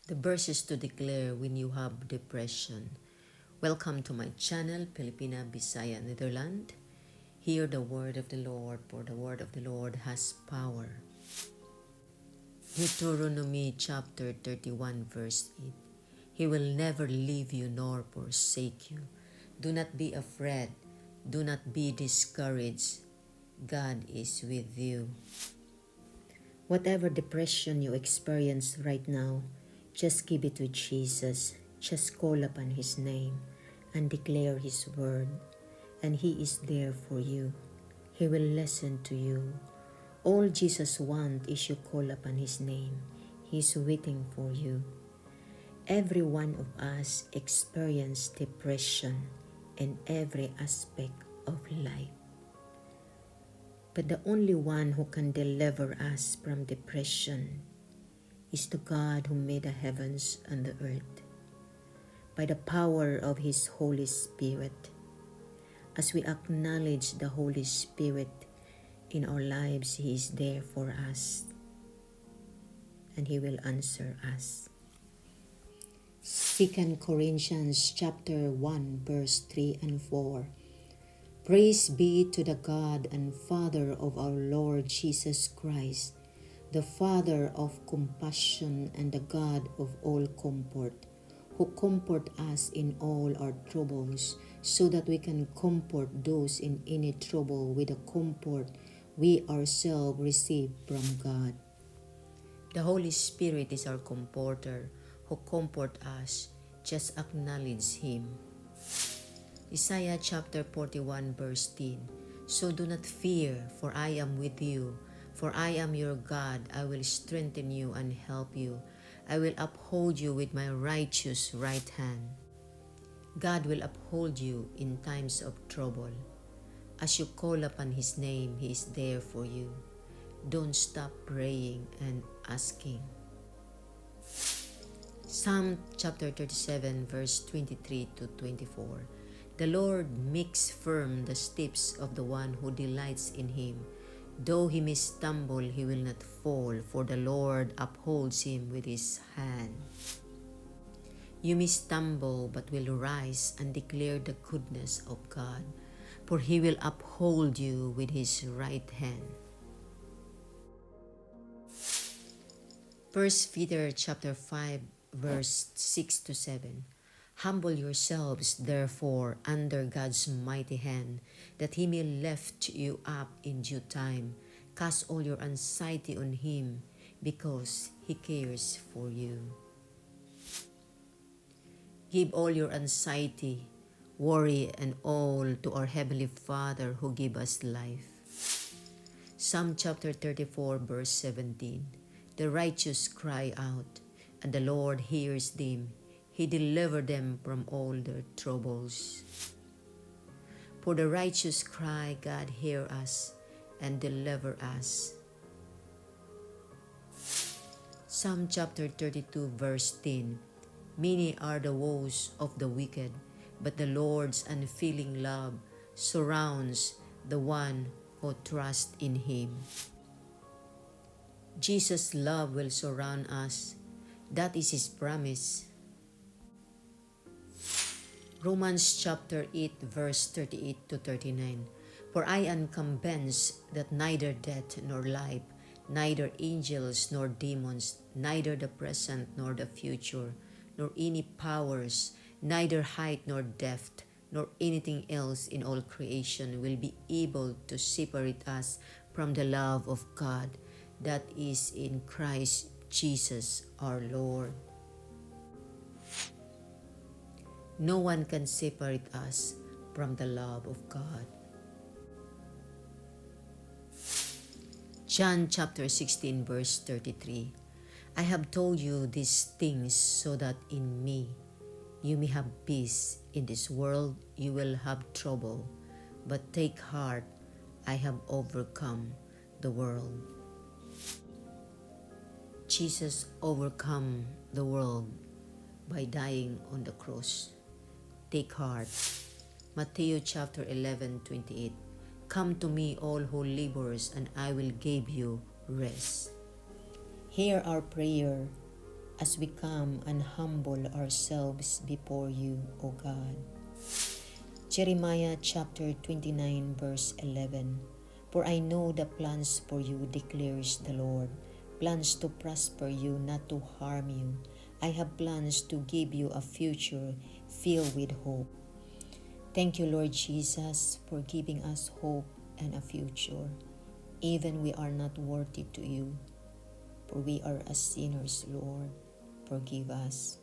The verses to declare when you have depression. Welcome to my channel, Filipina Bisaya Netherland. Hear the word of the Lord, for the word of the Lord has power. Deuteronomy chapter 31 verse 8. He will never leave you nor forsake you. Do not be afraid. Do not be discouraged. God is with you. Whatever depression you experience right now, just give it to Jesus. Just call upon His name and declare His word, and He is there for you. He will listen to you. All Jesus wants is you call upon His name. He is waiting for you. Every one of us experience depression in every aspect of life. But the only one who can deliver us from depression is the God who made the heavens and the earth. By the power of His Holy Spirit, as we acknowledge the Holy Spirit in our lives, He is there for us and He will answer us. 2 Corinthians chapter 1 verse 3 and 4. Praise be to the God and Father of our Lord Jesus Christ, the Father of compassion and the God of all comfort, who comfort us in all our troubles, so that we can comfort those in any trouble with the comfort we ourselves receive from God. The Holy Spirit is our comforter, who comfort us. Just acknowledge Him. Isaiah chapter 41 verse 10. So do not fear, for I am with you. For I am your God. I will strengthen you and help you. I will uphold you with my righteous right hand. God will uphold you in times of trouble. As you call upon His name, He is there for you. Don't stop praying and asking. Psalm chapter 37 verse 23 to 24. The Lord makes firm the steps of the one who delights in Him. Though he may stumble, he will not fall, for the Lord upholds him with His hand. You may stumble, but will rise and declare the goodness of God, for He will uphold you with His right hand. 1 Peter chapter 5 verse 6 to 7. Humble yourselves, therefore, under God's mighty hand, that He may lift you up in due time. Cast all your anxiety on Him, because He cares for you. Give all your anxiety, worry, and all to our Heavenly Father who gives us life. Psalm chapter 34 verse 17. The righteous cry out, and the Lord hears them. He delivered them from all their troubles. For the righteous cry, God hear us and deliver us. Psalm chapter 32 verse 10. Many are the woes of the wicked, but the Lord's unfailing love surrounds the one who trusts in Him. Jesus' love will surround us. That is His promise. Romans chapter 8 verse 38 to 39. For I am convinced that neither death nor life, neither angels nor demons, neither the present nor the future, nor any powers, neither height nor depth, nor anything else in all creation will be able to separate us from the love of God that is in Christ Jesus our Lord. No one can separate us from the love of God. John chapter 16 verse 33. I have told you these things so that in me you may have peace. In this world you will have trouble, but take heart, I have overcome the world. Jesus overcome the world by dying on the cross. Take heart. Matthew chapter 11:28. Come to me, all who labors, and I will give you rest. Hear our prayer. as we come and humble ourselves before you, O God. Jeremiah chapter 29 verse 11. For I know the plans for you, declares the Lord, plans to prosper you, not to harm you. I have plans to give you a future filled with hope. Thank you, Lord Jesus, for giving us hope and a future. Even we are not worthy to you, for we are as sinners, Lord. Forgive us.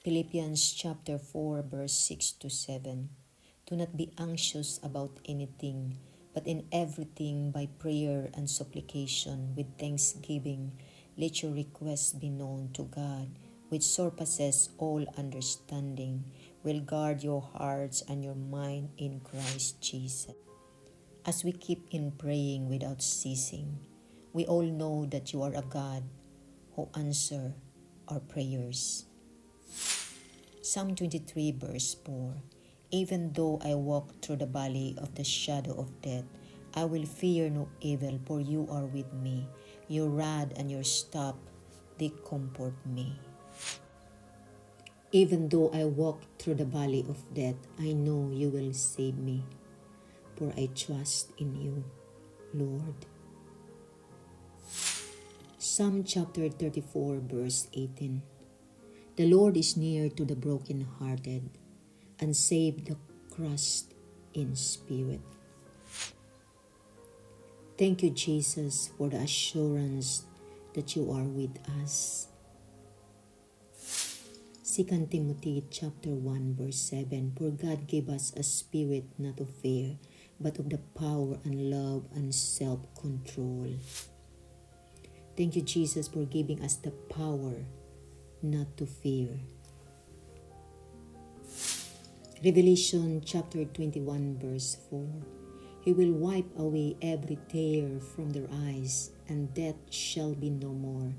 Philippians chapter 4 verse 6 to 7. Do not be anxious about anything, but in everything by prayer and supplication with thanksgiving, let your requests be known to God, which surpasses all understanding, will guard your hearts and your mind in Christ Jesus. As we keep in praying without ceasing, we all know that you are a God who answers our prayers. Psalm 23 verse 4. Even though I walk through the valley of the shadow of death, I will fear no evil, for you are with me. Your rod and your staff, they comfort me. Even though I walk through the valley of death, I know you will save me, for I trust in you, Lord. Psalm chapter 34 verse 18. The Lord is near to the brokenhearted and save the crushed in spirit. Thank you, Jesus, for the assurance that you are with us. 2 Timothy chapter 1 verse 7. For God gave us a spirit not of fear, but of the power and love and self-control. Thank you, Jesus, for giving us the power not to fear. Revelation chapter 21 verse 4. He will wipe away every tear from their eyes, and death shall be no more.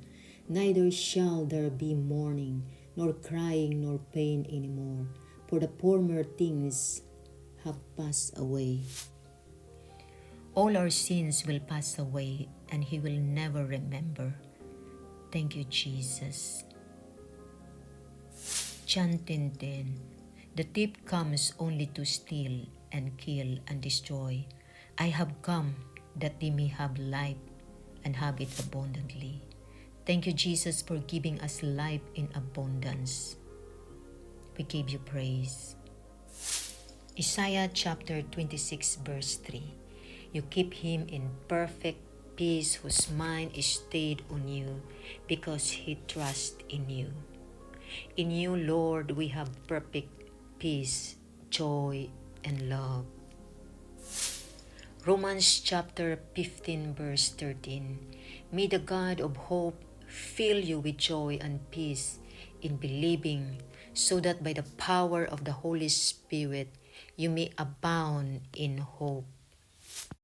Neither shall there be mourning, nor crying, nor pain anymore, for the former things have passed away. All our sins will pass away, and He will never remember. Thank you, Jesus. John 10:10. The thief comes only to steal and kill and destroy. I have come that they may have life and have it abundantly. Thank you, Jesus, for giving us life in abundance. We give you praise. Isaiah chapter 26 verse 3. You keep him in perfect peace whose mind is stayed on you because he trusts in you. In you, Lord, we have perfect peace, joy, and love. Romans chapter 15 verse 13. May the God of hope fill you with joy and peace in believing, so that by the power of the Holy Spirit you may abound in hope.